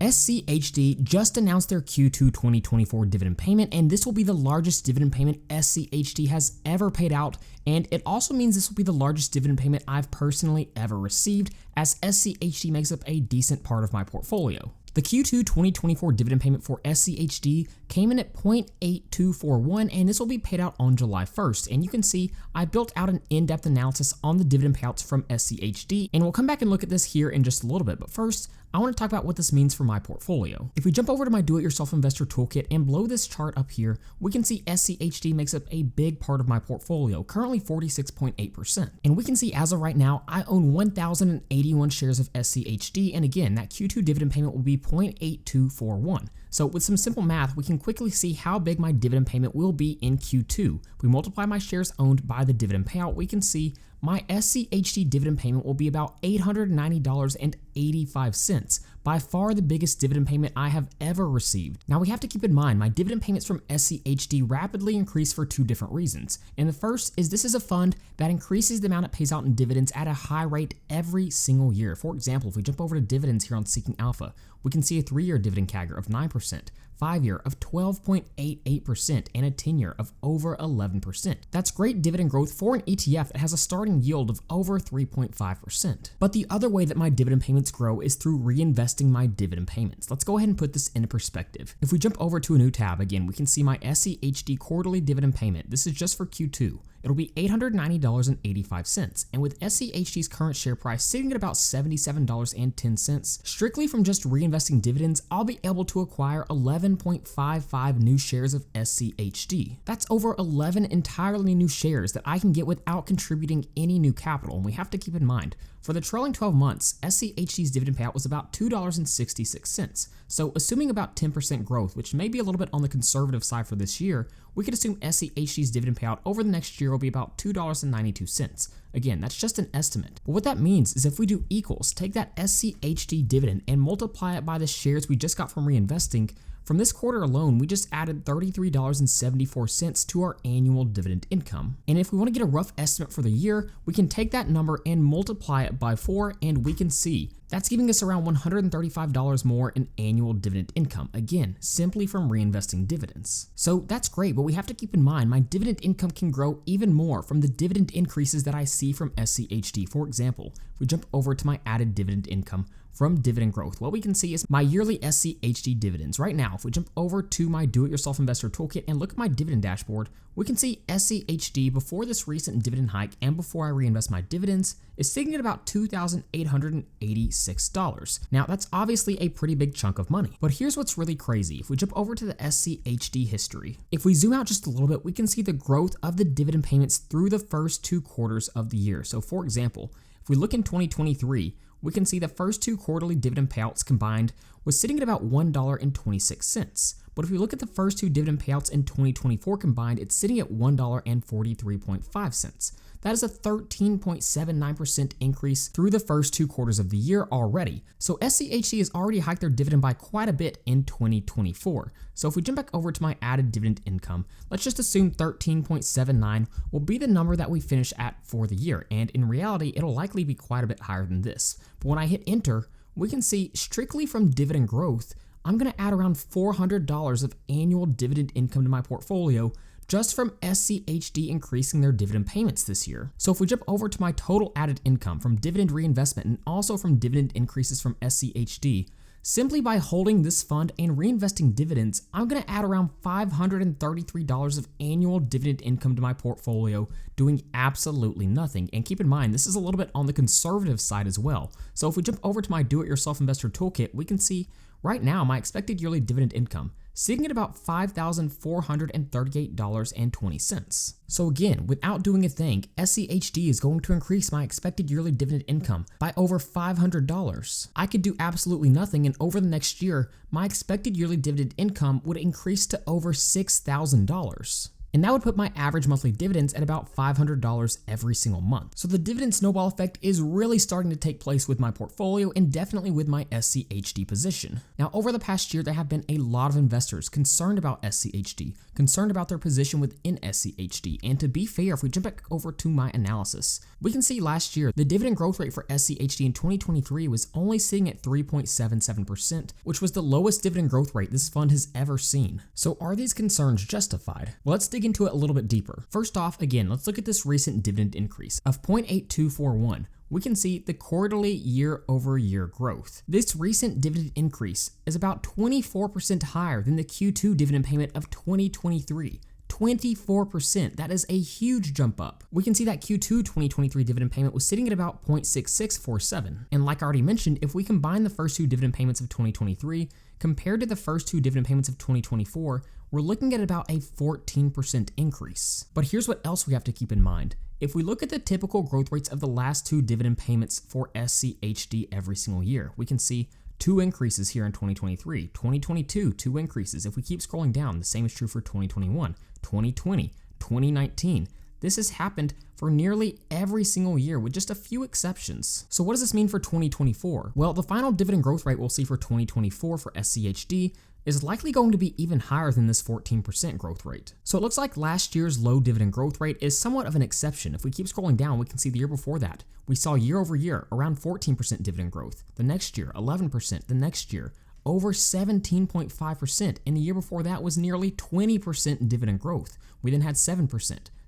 SCHD just announced their Q2 2024 dividend payment, and this will be the largest dividend payment SCHD has ever paid out, and it also means this will be the largest dividend payment I've personally ever received, as SCHD makes up a decent part of my portfolio. The Q2 2024 dividend payment for SCHD came in at 0.8241, and this will be paid out on July 1st. And you can see I built out an in-depth analysis on the dividend payouts from SCHD, and we'll come back and look at this here in just a little bit. But first, I want to talk about what this means for my portfolio. If we jump over to my Do-It-Yourself Investor Toolkit and below this chart up here, we can see SCHD makes up a big part of my portfolio, currently 46.8%. And we can see as of right now, I own 1,081 shares of SCHD, and again, that Q2 dividend payment will be 0.8241. So with some simple math, we can quickly see how big my dividend payment will be in Q2. We multiply my shares owned by the dividend payout, we can see my SCHD dividend payment will be about $890.85, by far the biggest dividend payment I have ever received. Now we have to keep in mind, my dividend payments from SCHD rapidly increase for two different reasons. And the first is this is a fund that increases the amount it pays out in dividends at a high rate every single year. For example, if we jump over to dividends here on Seeking Alpha, we can see a 3-year dividend CAGR of 9%, 5-year of 12.88%, and a 10-year of over 11%. That's great dividend growth for an ETF that has a starting yield of over 3.5%. But the other way that my dividend payments grow is through reinvesting my dividend payments. Let's go ahead and put this into perspective. If we jump over to a new tab, again, we can see my SCHD quarterly dividend payment. This is just for Q2. It'll be $890.85, and with SCHD's current share price sitting at about $77.10, strictly from just reinvesting dividends, I'll be able to acquire 11.55 new shares of SCHD. That's over 11 entirely new shares that I can get without contributing any new capital, and we have to keep in mind, for the trailing 12 months, SCHD's dividend payout was about $2.66. So assuming about 10% growth, which may be a little bit on the conservative side for this year, we could assume SCHD's dividend payout over the next year will be about $2.92. Again, that's just an estimate. But what that means is if we do equals, take that SCHD dividend and multiply it by the shares we just got from reinvesting, from this quarter alone, we just added $33.74 to our annual dividend income. And if we want to get a rough estimate for the year, we can take that number and multiply it by 4, and we can see that's giving us around $135 more in annual dividend income, again, simply from reinvesting dividends. So that's great, but we have to keep in mind my dividend income can grow even more from the dividend increases that I see from SCHD. For example, if we jump over to my added dividend income from dividend growth, what we can see is my yearly SCHD dividends. Right now, if we jump over to my Do-It-Yourself Investor Toolkit and look at my dividend dashboard, we can see SCHD before this recent dividend hike and before I reinvest my dividends is sitting at about $2,886. Now, that's obviously a pretty big chunk of money, but here's what's really crazy. If we jump over to the SCHD history, if we zoom out just a little bit, we can see the growth of the dividend payments through the first 2 quarters of the year. So for example, if we look in 2023, we can see the first 2 quarterly dividend payouts combined was sitting at about $1.26. But if we look at the first 2 dividend payouts in 2024 combined, it's sitting at $1.43.5. That is a 13.79% increase through the first 2 quarters of the year already. So SCHD has already hiked their dividend by quite a bit in 2024. So if we jump back over to my added dividend income, let's just assume 13.79 will be the number that we finish at for the year. And in reality, it'll likely be quite a bit higher than this. But when I hit enter, we can see strictly from dividend growth, I'm going to add around $400 of annual dividend income to my portfolio just from SCHD increasing their dividend payments this year. So if we jump over to my total added income from dividend reinvestment and also from dividend increases from SCHD, simply by holding this fund and reinvesting dividends, I'm going to add around $533 of annual dividend income to my portfolio, doing absolutely nothing. And keep in mind, this is a little bit on the conservative side as well. So if we jump over to my Do-It-Yourself Investor Toolkit, we can see right now my expected yearly dividend income sitting at about $5,438.20. So again, without doing a thing, SCHD is going to increase my expected yearly dividend income by over $500. I could do absolutely nothing, and over the next year, my expected yearly dividend income would increase to over $6,000. And that would put my average monthly dividends at about $500 every single month. So the dividend snowball effect is really starting to take place with my portfolio and definitely with my SCHD position. Now, over the past year, there have been a lot of investors concerned about SCHD, concerned about their position within SCHD. And to be fair, if we jump back over to my analysis, we can see last year the dividend growth rate for SCHD in 2023 was only sitting at 3.77%, which was the lowest dividend growth rate this fund has ever seen. So are these concerns justified? Well, let's dig into it a little bit deeper. First off, again, let's look at this recent dividend increase of 0.8241. We can see the quarterly year-over-year growth. This recent dividend increase is about 24% higher than the Q2 dividend payment of 2023. 24%. That is a huge jump up. We can see that Q2 2023 dividend payment was sitting at about 0.6647. And like I already mentioned, if we combine the first two dividend payments of 2023 compared to the first two dividend payments of 2024, we're looking at about a 14% increase. But here's what else we have to keep in mind. If we look at the typical growth rates of the last two dividend payments for SCHD every single year, we can see two increases here in 2023, 2022, two increases. If we keep scrolling down, the same is true for 2021, 2020, 2019. This has happened for nearly every single year with just a few exceptions. So what does this mean for 2024? Well, the final dividend growth rate we'll see for 2024 for SCHD is likely going to be even higher than this 14% growth rate. So it looks like last year's low dividend growth rate is somewhat of an exception. If we keep scrolling down, we can see the year before that, we saw year over year around 14% dividend growth. The next year, 11%. The next year, over 17.5%. And the year before that was nearly 20% dividend growth. We then had 7%,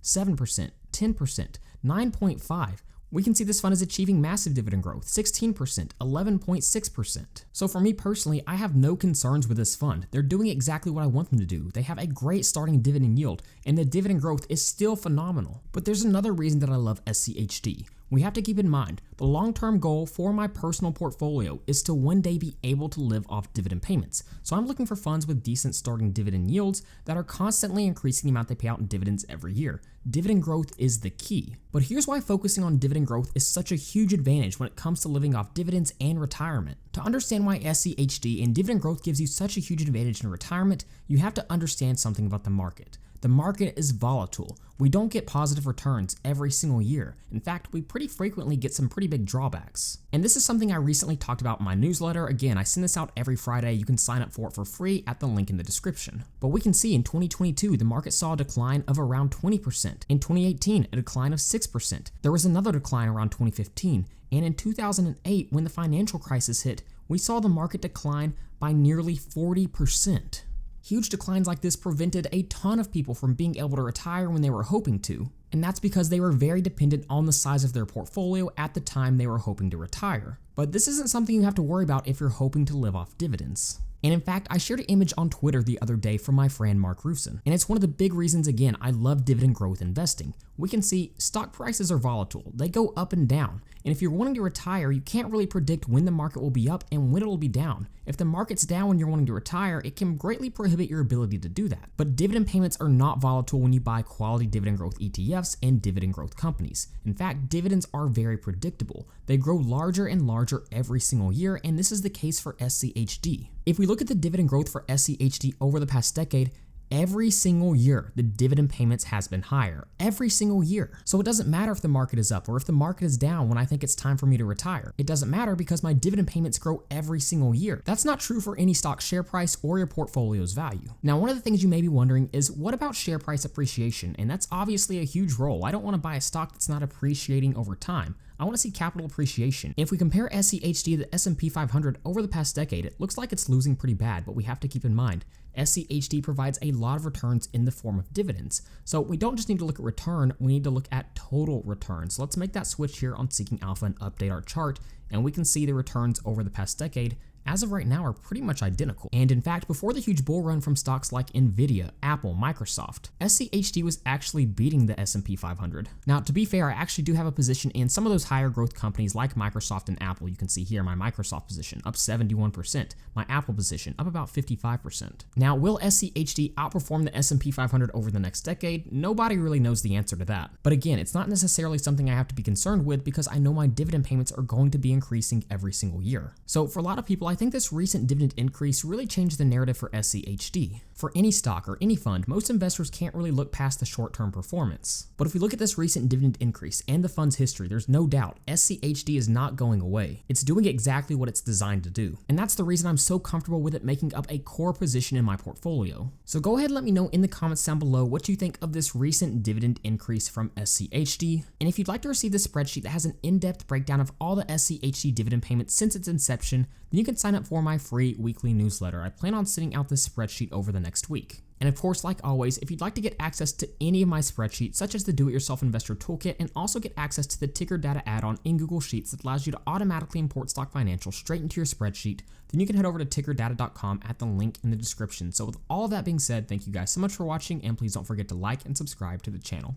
7%, 10%, 9.5%. We can see this fund is achieving massive dividend growth, 16%, 11.6%. So for me personally, I have no concerns with this fund. They're doing exactly what I want them to do. They have a great starting dividend yield, and the dividend growth is still phenomenal. But there's another reason that I love SCHD. We have to keep in mind, the long-term goal for my personal portfolio is to one day be able to live off dividend payments. So I'm looking for funds with decent starting dividend yields that are constantly increasing the amount they pay out in dividends every year. Dividend growth is the key. But here's why focusing on dividend growth is such a huge advantage when it comes to living off dividends and retirement. To understand why SCHD and dividend growth gives you such a huge advantage in retirement, you have to understand something about the market. The market is volatile. We don't get positive returns every single year. In fact, we pretty frequently get some pretty big drawbacks. And this is something I recently talked about in my newsletter. Again, I send this out every Friday. You can sign up for it for free at the link in the description. But we can see in 2022, the market saw a decline of around 20%. In 2018, a decline of 6%. There was another decline around 2015. And in 2008, when the financial crisis hit, we saw the market decline by nearly 40%. Huge declines like this prevented a ton of people from being able to retire when they were hoping to, and that's because they were very dependent on the size of their portfolio at the time they were hoping to retire. But this isn't something you have to worry about if you're hoping to live off dividends. And in fact, I shared an image on Twitter the other day from my friend Mark Rusin, and it's one of the big reasons, again, I love dividend growth investing. We can see stock prices are volatile. They go up and down. And if you're wanting to retire, you can't really predict when the market will be up and when it will be down. If the market's down when you're wanting to retire, it can greatly prohibit your ability to do that. But dividend payments are not volatile when you buy quality dividend growth ETFs and dividend growth companies. In fact, dividends are very predictable. They grow larger and larger every single year, and this is the case for SCHD. If we look at the dividend growth for SCHD over the past decade, every single year, the dividend payments has been higher. Every single year. So it doesn't matter if the market is up or if the market is down when I think it's time for me to retire. It doesn't matter because my dividend payments grow every single year. That's not true for any stock share price or your portfolio's value. Now, one of the things you may be wondering is, what about share price appreciation? And that's obviously a huge role. I don't want to buy a stock that's not appreciating over time. I want to see capital appreciation. If we compare SCHD to the S&P 500 over the past decade, it looks like it's losing pretty bad, but we have to keep in mind, SCHD provides a lot of returns in the form of dividends. So we don't just need to look at return, we need to look at total return. So let's make that switch here on Seeking Alpha and update our chart, and we can see the returns over the past decade as of right now are pretty much identical. And in fact, before the huge bull run from stocks like Nvidia, Apple, Microsoft, SCHD was actually beating the S&P 500. Now, to be fair, I actually do have a position in some of those higher growth companies like Microsoft and Apple. You can see here my Microsoft position up 71%, my Apple position up about 55%. Now, will SCHD outperform the S&P 500 over the next decade? Nobody really knows the answer to that. But again, it's not necessarily something I have to be concerned with because I know my dividend payments are going to be increasing every single year. So for a lot of people, I think this recent dividend increase really changed the narrative for SCHD. For any stock or any fund, most investors can't really look past the short-term performance. But if we look at this recent dividend increase and the fund's history, there's no doubt SCHD is not going away. It's doing exactly what it's designed to do. And that's the reason I'm so comfortable with it making up a core position in my portfolio. So go ahead and let me know in the comments down below what you think of this recent dividend increase from SCHD. And if you'd like to receive the spreadsheet that has an in-depth breakdown of all the SCHD dividend payments since its inception, then you can sign up for my free weekly newsletter. I plan on sending out this spreadsheet over the next week. And of course, like always, if you'd like to get access to any of my spreadsheets, such as the Do-It-Yourself Investor Toolkit, and also get access to the Ticker Data add-on in Google Sheets that allows you to automatically import stock financials straight into your spreadsheet, then you can head over to tickerdata.com at the link in the description. So with all of that being said, thank you guys so much for watching, and please don't forget to like and subscribe to the channel.